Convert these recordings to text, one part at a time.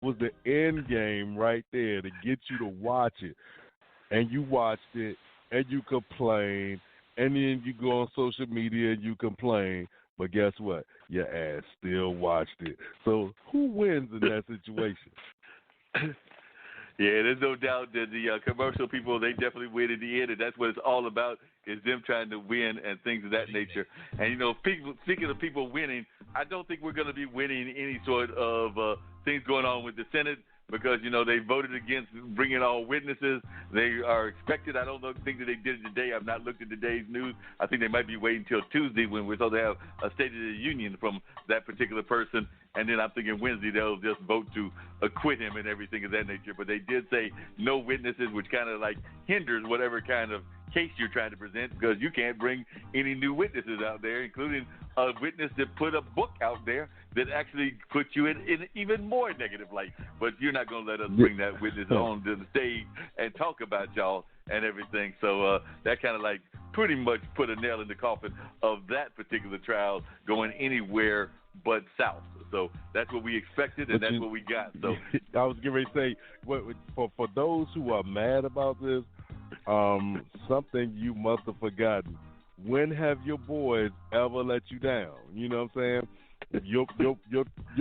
was the end game right there to get you to watch it. And you watched it, and you complain, and then you go on social media and you complain. But guess what? Your ass still watched it. So who wins in that situation? Yeah, there's no doubt that the commercial people, they definitely win in the end, and that's what it's all about, is them trying to win and things of that nature. And, speaking of people winning, I don't think we're going to be winning any sort of things going on with the Senate because, they voted against bringing all witnesses. They are expected. I don't think that they did it today. I've not looked at today's news. I think they might be waiting until Tuesday when we're supposed to have a State of the Union from that particular person. And then I'm thinking Wednesday they'll just vote to acquit him and everything of that nature. But they did say no witnesses, which kind of like hinders whatever kind of case you're trying to present because you can't bring any new witnesses out there, including a witness that put a book out there that actually put you in even more negative light. But you're not going to let us bring that witness on to the stage and talk about y'all and everything. So that kind of like pretty much put a nail in the coffin of that particular trial going anywhere but south. So that's what we expected, and that's what we got. So I was getting ready to say, for those who are mad about this, something you must have forgotten. When have your boys ever let you down? You know what I'm saying? Your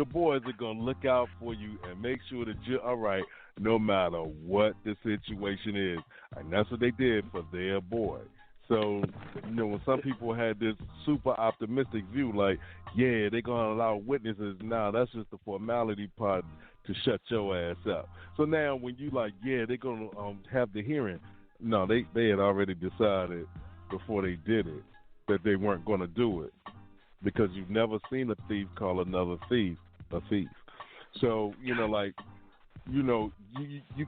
boys are gonna look out for you and make sure that you're all right, no matter what the situation is, and that's what they did for their boy. So, when some people had this super optimistic view, like, yeah, they're going to allow witnesses, now that's just the formality part to shut your ass up. So now when you like, yeah, they're going to have the hearing, no, they had already decided before they did it that they weren't going to do it because you've never seen a thief call another thief a thief. So, you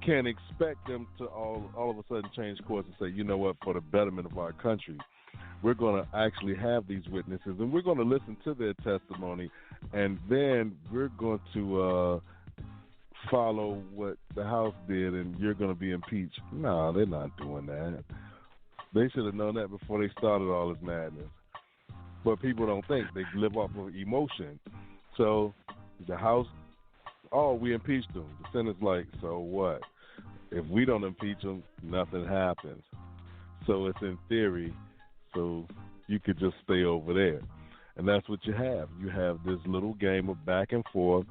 can't expect them to all of a sudden change course and say, you know what, for the betterment of our country, we're going to actually have these witnesses and we're going to listen to their testimony and then we're going to follow what the House did and you're going to be impeached. No, they're not doing that. They should have known that before they started all this madness. But people don't think. They live off of emotion. So the House, we impeached them. The Senate's like, so what? If we don't impeach them, nothing happens. So it's in theory, so you could just stay over there. And that's what you have. You have this little game of back and forth.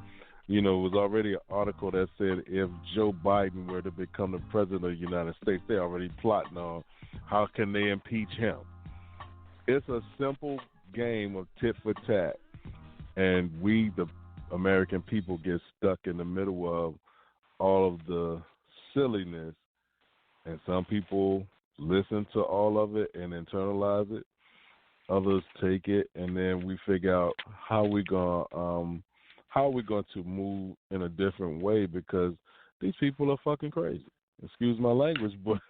It was already an article that said if Joe Biden were to become the president of the United States, they're already plotting on how can they impeach him. It's a simple game of tit for tat. And we, the American people, get stuck in the middle of all of the silliness, and some people listen to all of it and internalize it. Others take it, and then we figure out how we're going to move in a different way because these people are fucking crazy. Excuse my language, but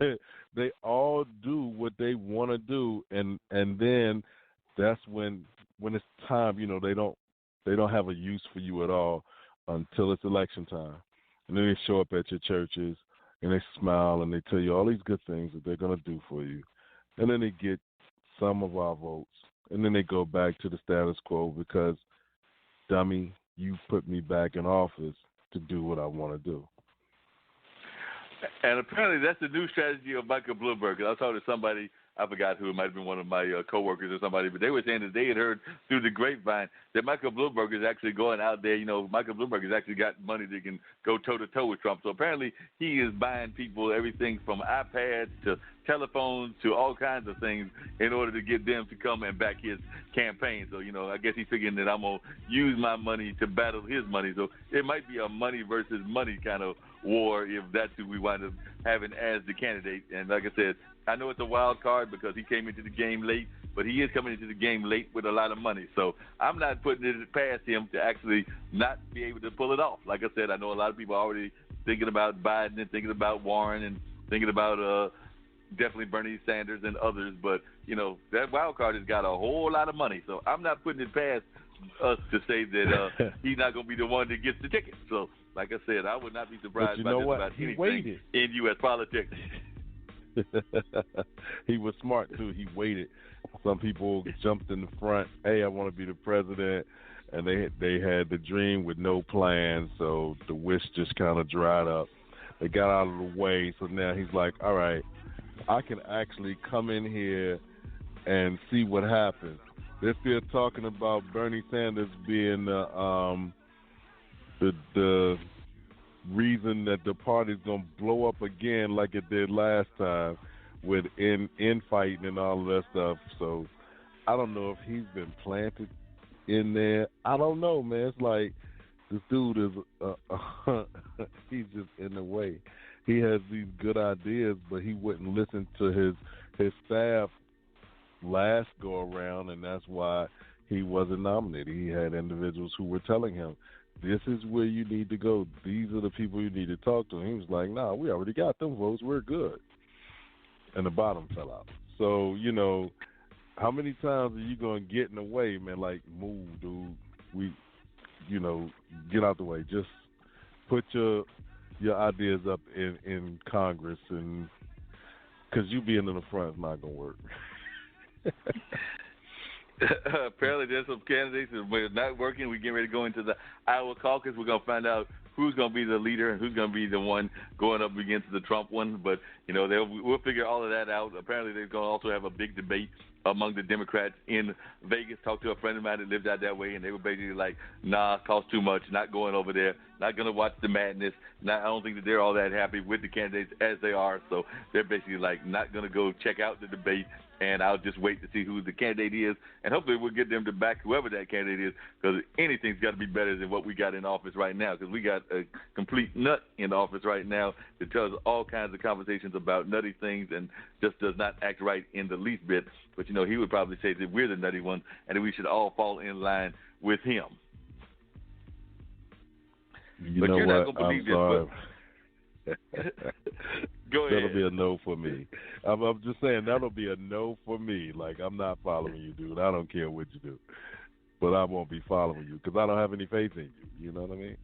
they all do what they want to do, and then that's when it's time. They don't have a use for you at all until it's election time. And then they show up at your churches and they smile and they tell you all these good things that they're going to do for you. And then they get some of our votes. And then they go back to the status quo because, dummy, you put me back in office to do what I want to do. And apparently that's the new strategy of Michael Bloomberg. I was talking to somebody, I forgot who, it might have been one of my coworkers or somebody, but they were saying that they had heard through the grapevine that Michael Bloomberg is actually going out there. Michael Bloomberg has actually got money that can go toe-to-toe with Trump. So apparently he is buying people everything from iPads to telephones to all kinds of things in order to get them to come and back his campaign. So, I guess he's figuring that I'm going to use my money to battle his money. So it might be a money versus money kind of war if that's who we wind up having as the candidate. And like I said, I know it's a wild card because he came into the game late, but he is coming into the game late with a lot of money. So I'm not putting it past him to actually not be able to pull it off. Like I said, I know a lot of people are already thinking about Biden and thinking about Warren and thinking about definitely Bernie Sanders and others. But, that wild card has got a whole lot of money. So I'm not putting it past us to say that he's not going to be the one that gets the ticket. So, like I said, I would not be surprised by just about anything in U.S. politics. He was smart, too. He waited. Some people jumped in the front. Hey, I want to be the president. and they had the dream with no plan, so the wish just kind of dried up. They got out of the way, so now he's like, all right, I can actually come in here and see what happens. They're still talking about Bernie Sanders being the reason that the party's gonna blow up again like it did last time with infighting and all of that stuff. So I don't know if he's been planted in there. I don't know, man. It's like this dude is he's just in the way. He has these good ideas, but he wouldn't listen to his staff last go around, and that's why he wasn't nominated. He had individuals who were telling him, this is where you need to go. These are the people you need to talk to. And he was like, nah, we already got them votes. We're good. And the bottom fell out. So, how many times are you going to get in the way, man? Like, move, dude. Get out the way. Just put your ideas up in Congress, and because you being in the front is not going to work. Apparently, there's some candidates that are not working. We're getting ready to go into the Iowa caucus. We're going to find out who's going to be the leader and who's going to be the one going up against the Trump one. But, we'll figure all of that out. Apparently, they're going to also have a big debate among the Democrats in Vegas. Talked to a friend of mine that lived out that way, and they were basically like, nah, costs too much, not going over there, not going to watch the madness. I don't think that they're all that happy with the candidates as they are. So they're basically like not going to go check out the debate. And I'll just wait to see who the candidate is, and hopefully we'll get them to back whoever that candidate is, because anything's got to be better than what we got in office right now, because we got a complete nut in office right now that tells all kinds of conversations about nutty things and just does not act right in the least bit. But, he would probably say that we're the nutty ones and that we should all fall in line with him. But you're not going to believe this. Go ahead. That'll be a no for me. I'm just saying that'll be a no for me. Like, I'm not following you, dude. I don't care what you do. But I won't be following you because I don't have any faith in you. You know what I mean?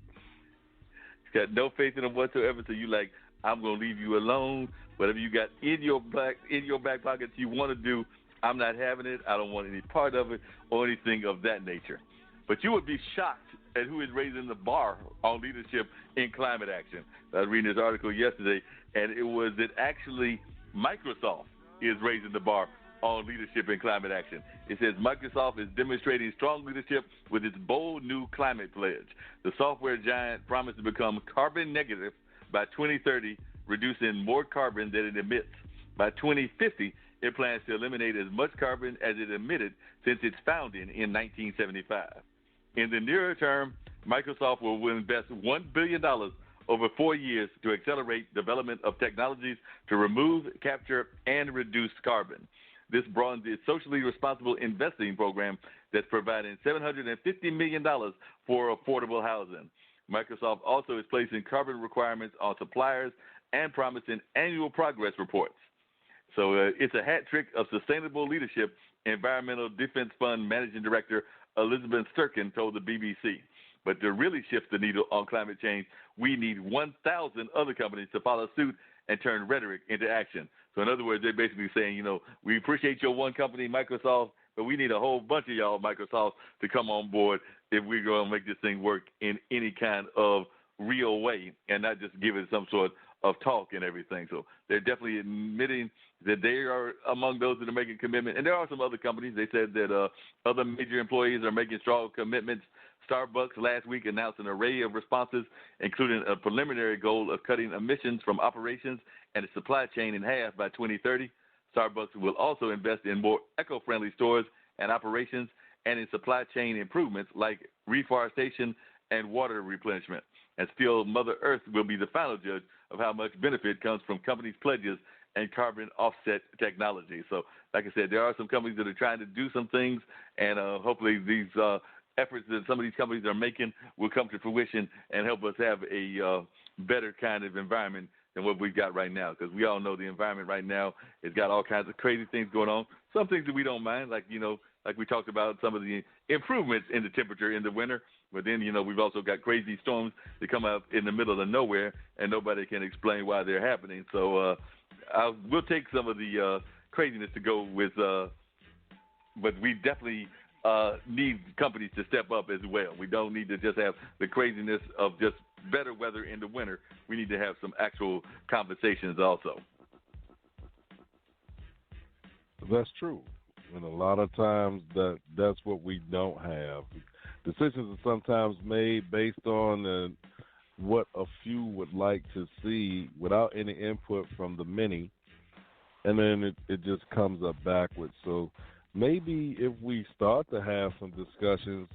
He's got no faith in him whatsoever, so you like, I'm going to leave you alone. Whatever you got in your back pocket you want to do, I'm not having it. I don't want any part of it or anything of that nature. But you would be shocked at who is raising the bar on leadership in climate action. I was reading this article yesterday, and it was that actually Microsoft is raising the bar on leadership in climate action. It says Microsoft is demonstrating strong leadership with its bold new climate pledge. The software giant promised to become carbon negative by 2030, reducing more carbon than it emits. By 2050, it plans to eliminate as much carbon as it emitted since its founding in 1975. In the nearer term, Microsoft will invest $1 billion over 4 years to accelerate development of technologies to remove, capture, and reduce carbon. This broadens its socially responsible investing program that's providing $750 million for affordable housing. Microsoft also is placing carbon requirements on suppliers and promising annual progress reports. So it's a hat trick of sustainable leadership, Environmental Defense Fund Managing Director Elizabeth Sturkin told the BBC. But to really shift the needle on climate change, we need 1,000 other companies to follow suit and turn rhetoric into action. So in other words, they're basically saying, we appreciate your one company, Microsoft, but we need a whole bunch of y'all, Microsoft, to come on board if we're going to make this thing work in any kind of real way and not just give it some sort of talk and everything. So they're definitely admitting that they are among those that are making commitment. And there are some other companies. They said that other major employees are making strong commitments. Starbucks last week announced an array of responses, including a preliminary goal of cutting emissions from operations and the supply chain in half by 2030. Starbucks will also invest in more eco-friendly stores and operations and in supply chain improvements like reforestation and water replenishment. And still, Mother Earth will be the final judge of how much benefit comes from companies' pledges and carbon offset technology. So, like I said, there are some companies that are trying to do some things, and hopefully these efforts that some of these companies are making will come to fruition and help us have a better kind of environment than what we've got right now. Because we all know the environment right now has got all kinds of crazy things going on. Some things that we don't mind, like we talked about some of the improvements in the temperature in the winter. But then, we've also got crazy storms that come out in the middle of nowhere, and nobody can explain why they're happening. So we'll take some of the craziness to go with, but we definitely need companies to step up as well. We don't need to just have the craziness of just better weather in the winter. We need to have some actual conversations also. That's true. And a lot of times that's what we don't have. Decisions are sometimes made based on what a few would like to see without any input from the many, and then it just comes up backwards. So maybe if we start to have some discussions,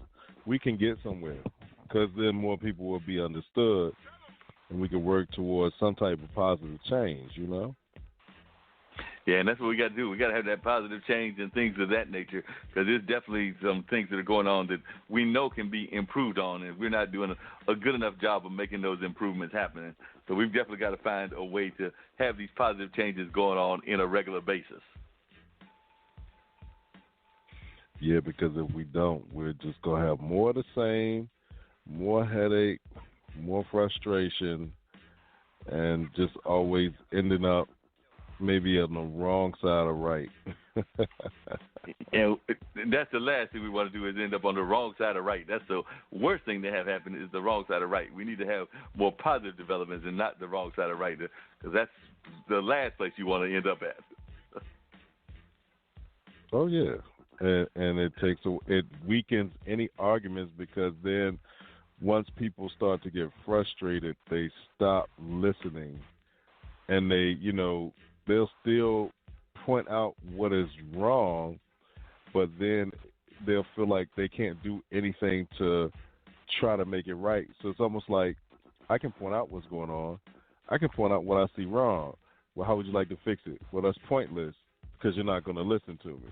we can get somewhere, because then more people will be understood, and we can work towards some type of positive change, you know? Yeah, and that's what we got to do. We got to have that positive change and things of that nature, because there's definitely some things that are going on that we know can be improved on, and we're not doing a good enough job of making those improvements happening. So we've definitely got to find a way to have these positive changes going on in a regular basis. Yeah, because if we don't, we're just going to have more of the same, more headache, more frustration, and just always ending up maybe on the wrong side of right. And that's the last thing we want to do, is end up on the wrong side of right. That's the worst thing that have happened, is the wrong side of right. We need to have more positive developments and not the wrong side of right, because that's the last place you want to end up at. Oh, yeah. And it weakens any arguments, because then once people start to get frustrated, they stop listening, and they'll still point out what is wrong, but then they'll feel like they can't do anything to try to make it right. So it's almost like, I can point out what's going on. I can point out what I see wrong. Well, how would you like to fix it? Well, that's pointless, because you're not going to listen to me.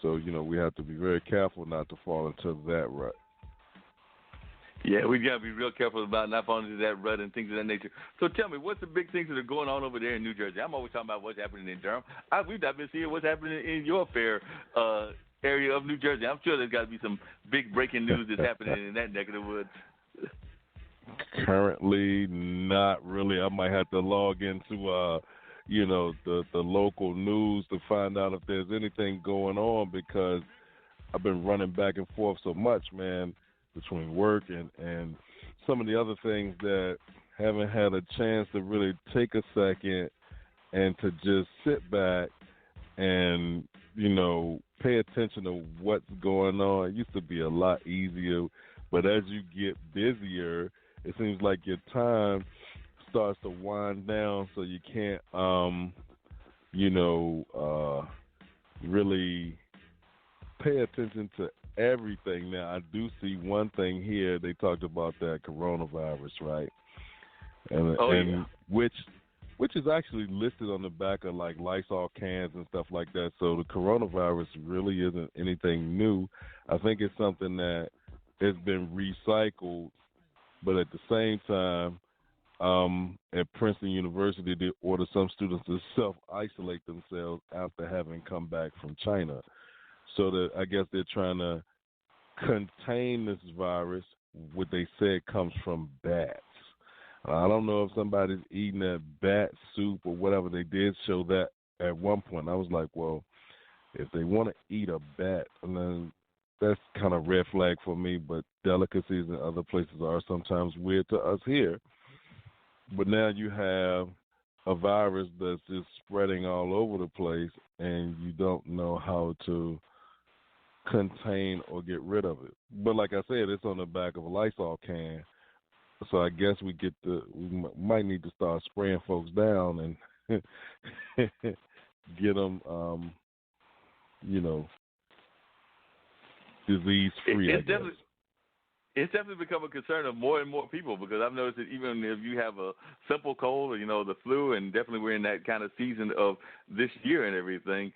So, we have to be very careful not to fall into that rut. Yeah, we got to be real careful about not falling into that rut and things of that nature. So tell me, what's the big things that are going on over there in New Jersey? I'm always talking about what's happening in Durham. We've not been seeing what's happening in your fair area of New Jersey. I'm sure there's got to be some big breaking news that's happening in that neck of the woods. Currently, not really. I might have to log into, the local news to find out if there's anything going on, because I've been running back and forth so much, man, between work and some of the other things, that haven't had a chance to really take a second and to just sit back and, pay attention to what's going on. It used to be a lot easier, but as you get busier, it seems like your time starts to wind down, so you can't, really pay attention to everything. Now, I do see one thing here. They talked about that coronavirus, right? And which is actually listed on the back of like Lysol cans and stuff like that. So the coronavirus really isn't anything new. I think it's something that has been recycled, but at the same time, at Princeton University, they ordered some students to self-isolate themselves after having come back from China. So that I guess they're trying to contain this virus. What they said comes from bats. I don't know if somebody's eating that bat soup or whatever. They did show that at one point. I was like, well, if they want to eat a bat, and then that's kind of red flag for me. But delicacies in other places are sometimes weird to us here. But now you have a virus that's just spreading all over the place, and you don't know how to contain or get rid of it. But like I said, it's on the back of a Lysol can. So I guess we might need to start spraying folks down and get them, disease free. It's definitely become a concern of more and more people, because I've noticed that even if you have a simple cold or, the flu, and definitely we're in that kind of season of this year and everything,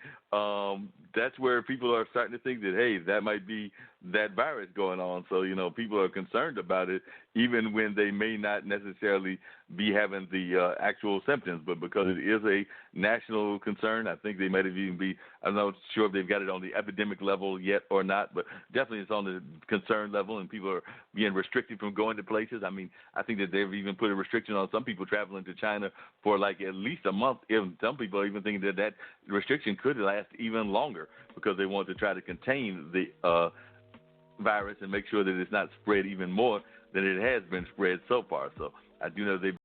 that's where people are starting to think that, hey, that might be that virus going on. So, people are concerned about it, even when they may not necessarily be having the actual symptoms. But because it is a national concern, I think they might have even be, I'm not sure if they've got it on the epidemic level yet or not, but definitely it's on the concern level, and people are being restricted from going to places. I mean, I think that they've even put a restriction on some people traveling to China for like at least a month. Even some people are even thinking that restriction could last even longer because they want to try to contain the virus and make sure that it's not spread even more than it has been spread so far. So I do know they've